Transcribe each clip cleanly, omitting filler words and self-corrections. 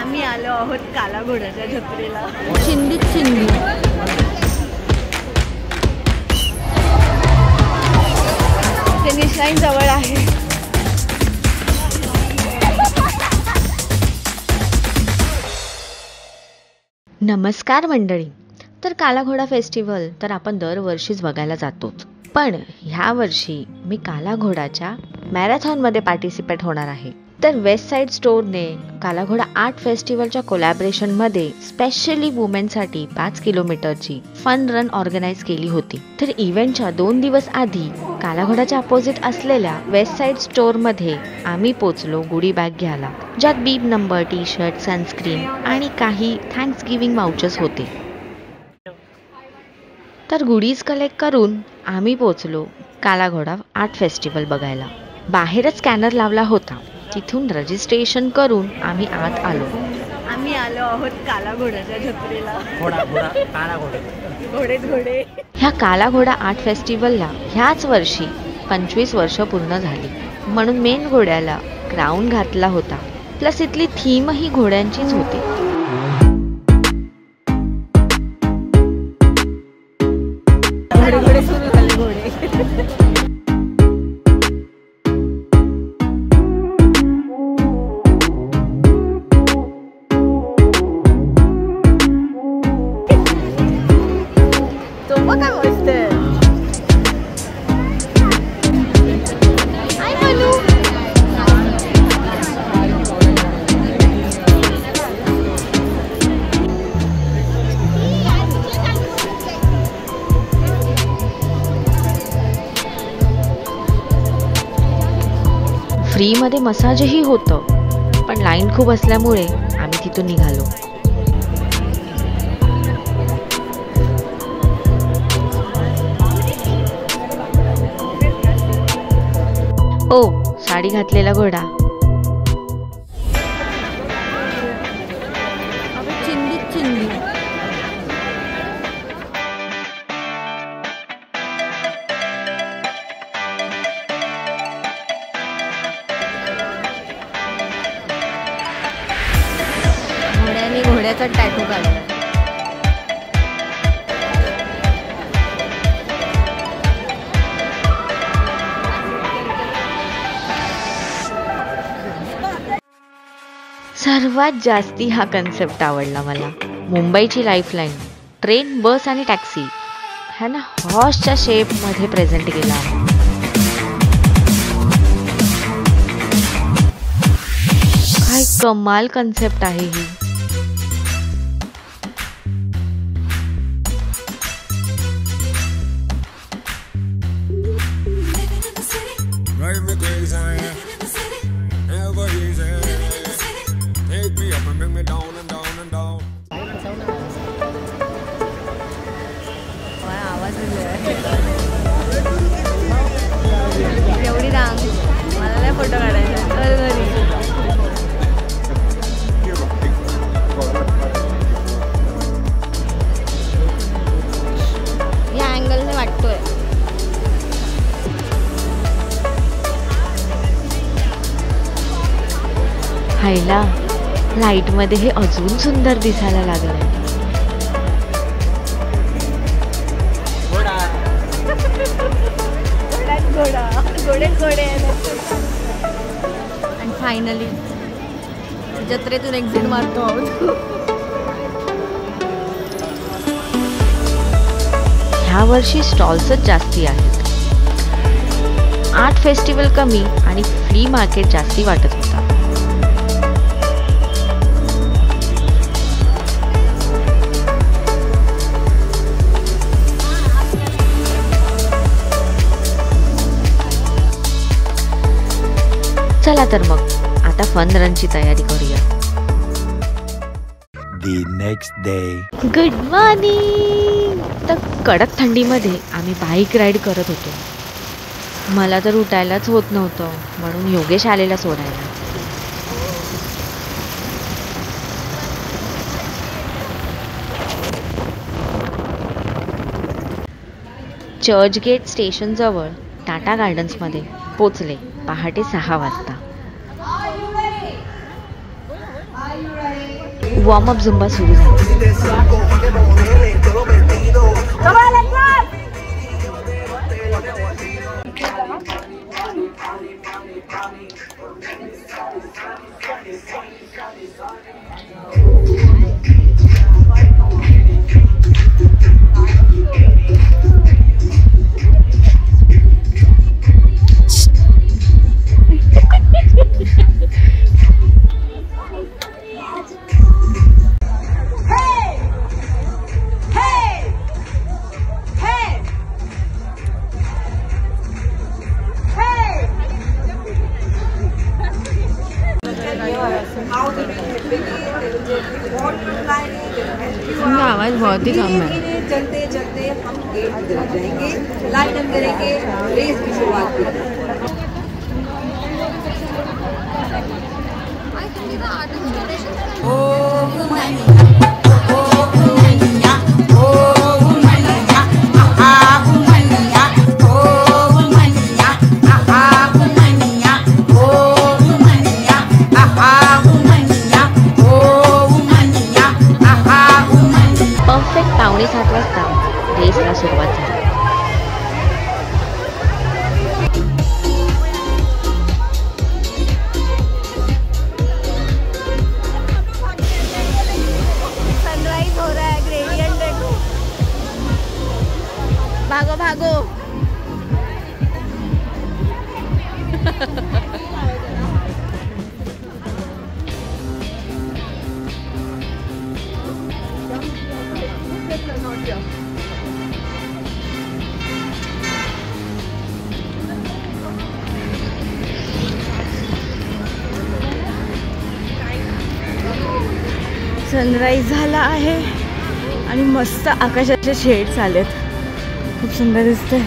आम्ही आलो आहोत काला घोड्याच्या जत्रेला. चिंदीत चिंदी. फिनिश लाईन जवळ आहे. नमस्कार मंडळी. तर काला घोडा फेस्टिवल तर आपण दरवर्षीच बघायला जातोच, पण ह्या वर्षी मी काला घोडाच्या मॅरेथॉनमध्ये पार्टिसिपेट होणार आहे. तर वेस्ट साईड स्टोअरने काला घोडा आर्ट फेस्टिवलच्या कोलॅबरेशनमध्ये स्पेशली वुमेनसाठी 5 किलोमीटरची फन रन ऑर्गनाईज केली होती. तर इव्हेंटच्या 2 दिवस आधी काला घोडाच्या अपोजिट असलेल्या वेस्ट साईड स्टोअरमध्ये आम्ही पोचलो गुडी बॅग घ्यायला, ज्यात बीब नंबर, टी शर्ट, सनस्क्रीन आणि काही थँक्स गिव्हिंग वाउचर्स होते. तर गुडीज कलेक्ट करून आम्ही पोचलो काला घोडा आर्ट फेस्टिवल बघायला. बाहेरच स्कॅनर लावला होता, तिथून रजिस्ट्रेशन करून आम्ही आत आलो. आम्ही आलो आहोत काला घोड्याच्या जत्रेला. घोडे. ह्या काला घोडा आर्ट फेस्टिवलला ह्याच वर्षी 25 वर्ष पूर्ण झाली, म्हणून मेन घोड्याला क्राऊन घातला होता. प्लस इथली थीम ही घोड्यांचीच होती. घोडे सुरू झाले. घोडे फ्रीमध्ये मसाजही होतं, पण लाईन खूप असल्यामुळे आम्ही तिथून निघालो. ओ, साडी घातलेला घोडा. चिंदीत चिंदी. घोड्याचा टॅटू काढला. सर्वात जास्ती हा कन्सेप्ट आवडला मला. मुंबईची लाईफलाईन ट्रेन, बस आणि टॅक्सी ह्यांना हॉर्सच्या शेपमध्ये प्रेझेंट केला. काय कमाल कन्सेप्ट आहे ही. एवढी रांग, मला नाही फोटो काढायचा. तर घरी या अँगलने वाटतोय. हायला लाईट मध्ये हे अजून सुंदर दिसायला लागलंय. घोडे आणि फायनली जत्रेतून एक्झिट मारतो आहोत. ह्या वर्षी स्टॉल्सच जास्ती आहेत. आर्ट फेस्टिवल कमी आणि फ्ली मार्केट जास्ती वाटत होता. चला तर मग आता फन रनची तयारी करूया. The next day. Good morning. तर कडक थंडीमध्ये आम्ही बाईक राईड करत होतो. मला तर उठायलाच होत नव्हतं, म्हणून योगेश आलेला सोडायला. चर्चगेट स्टेशन जवळ टाटा गार्डन्समध्ये पोचले पहाटे 6 वाजता. वॉर्मअप झुंबा सुरू झाला. इनका आवाज़ बहुत ही कम है. चलते चलते हम गेट अंदर जाएंगे, लाइन बंद करेंगे, रेस की शुरुआत करेंगे. परफेक्ट 6:45 वाजता रेसला सुरुवात झाली. सनराइज हो रहा है, ग्रेडियंट देखो. भागो भागो. सनराइज झाला आहे आणि मस्त आकाशाचे शेड्स आलेत. खूप सुंदर दिसतंय.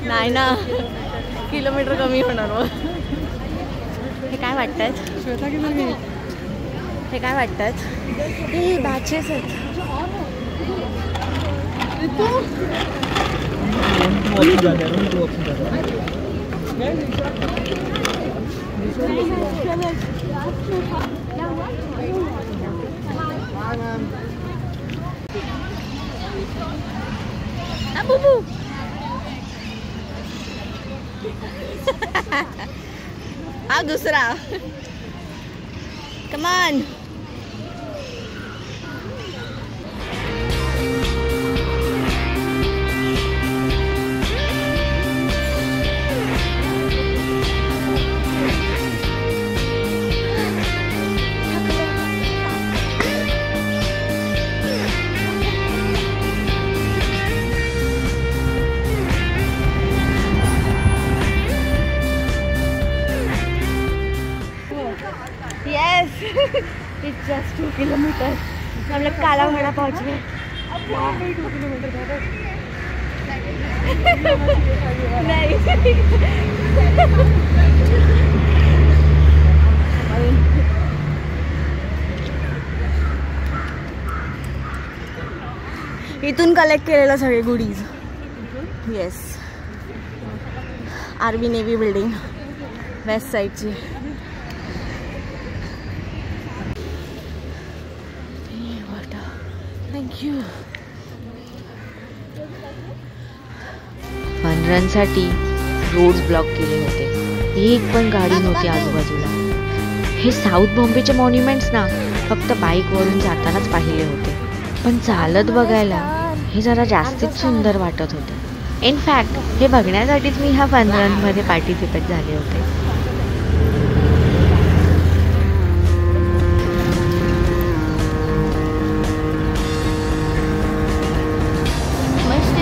नाही ना, किलोमीटर कमी होणार मग. हे काय वाटतात? हे काय वाटतात? हे बॅचेस आहेत. बुबू हा दुसरा. कमान. It's just 2 kilometre. हम लोग काला घोड़ा पहुँच गए. नहीं. इथून कलेक्ट केलेलं सगळे goodies. Yes. Army navy building west साईडची. फन रन साठी रोड्स ब्लॉक केले होते. एक पण गाडी नव्हती आजूबाजूला. हे साऊथ बॉम्बेचे मॉन्युमेंट्स ना फक्त बाईकवरून जातानाच पाहिले होते, पण चालत बघायला हे जरा जास्तीच सुंदर वाटत होते. इनफॅक्ट हे बघण्यासाठीच मी ह्या फन रनमध्ये पार्टिसिपेट झाले होते.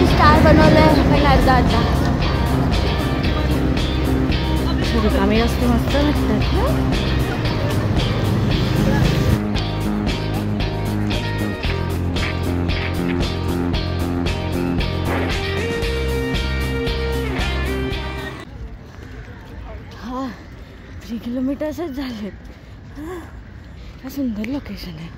स्टार बनवलंय पण अर्धा आता रिकामी रस्ते मस्त वाटतात. 3 किलोमीटर्सच झालेत. काय सुंदर लोकेशन आहे.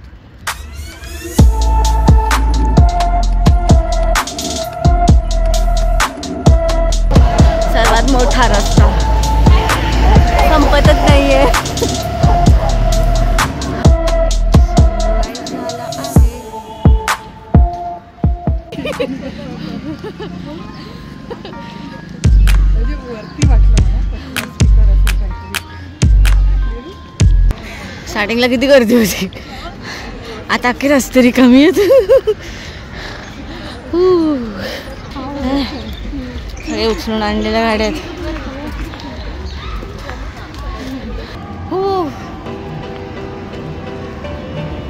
सर्वात मोठा रस्ता संपतच नाहीये. स्टार्टिंगला किती गर्दी होती, आता अख्खे रस्ते रिकामी आहेत. सगळे उचलून आणलेल्या गाड्या आहेत.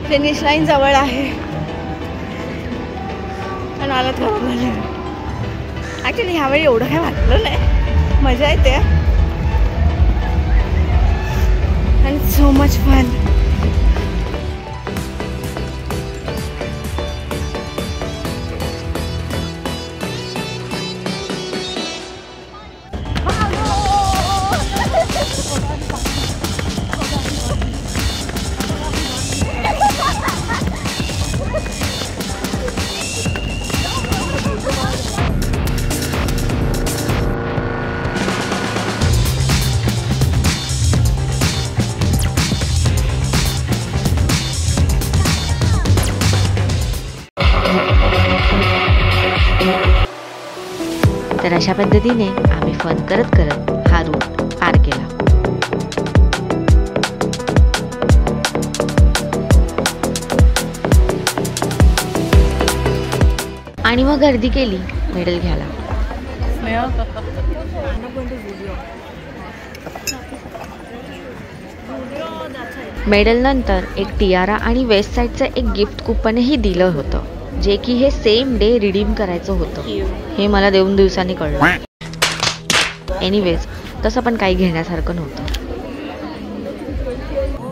फिनिश लाईन जवळ आहे पण आलं खराब झालं. ॲक्च्युली ह्यावेळी एवढं काय वाटलं नाही, मजा येते and so much fun. तर अशा पद्धतीने आम्ही फन करत करत हा रूट पार केला. आणि मग गर्दी केली मेडल घ्यायला. मेडल नंतर एक टियारा आणि वेस्ट साईडचं एक गिफ्ट कुपनही दिलं होतं, जे की हे सेम डे रिडीम करायचं होतं. हे मला 2 दिवसांनी कळलं. एनिवेज तसं पण काही घेण्यासारखं नव्हतं.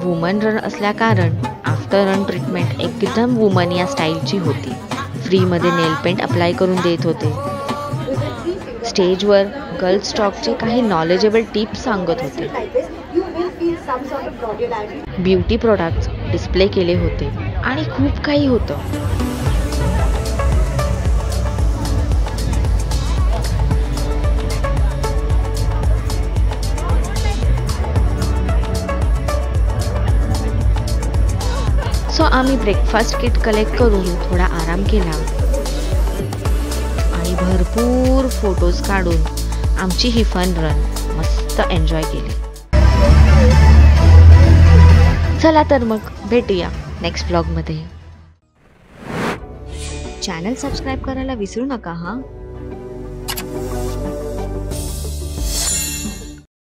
वुमन रन असल्या कारण आफ्टर रन ट्रीटमेंट एकदम वुमन या स्टाईलची होती. फ्रीमध्ये नेल पेंट अप्लाय करून देत होते. स्टेजवर गर्ल्स टॉकचे काही नॉलेजेबल टिप्स सांगत होते. ब्युटी प्रोडक्ट्स डिस्प्ले केले होते आणि खूप काही होतं. सो आम्ही ब्रेकफास्ट किट कलेक्ट करून थोडा आराम केला आणि भरपूर फोटोज काढून आमची ही फन रन मस्त एन्जॉय केली. चला तर मग भेटूया नेक्स्ट ब्लॉगमध्ये. चॅनल सबस्क्राईब करायला विसरू नका हां.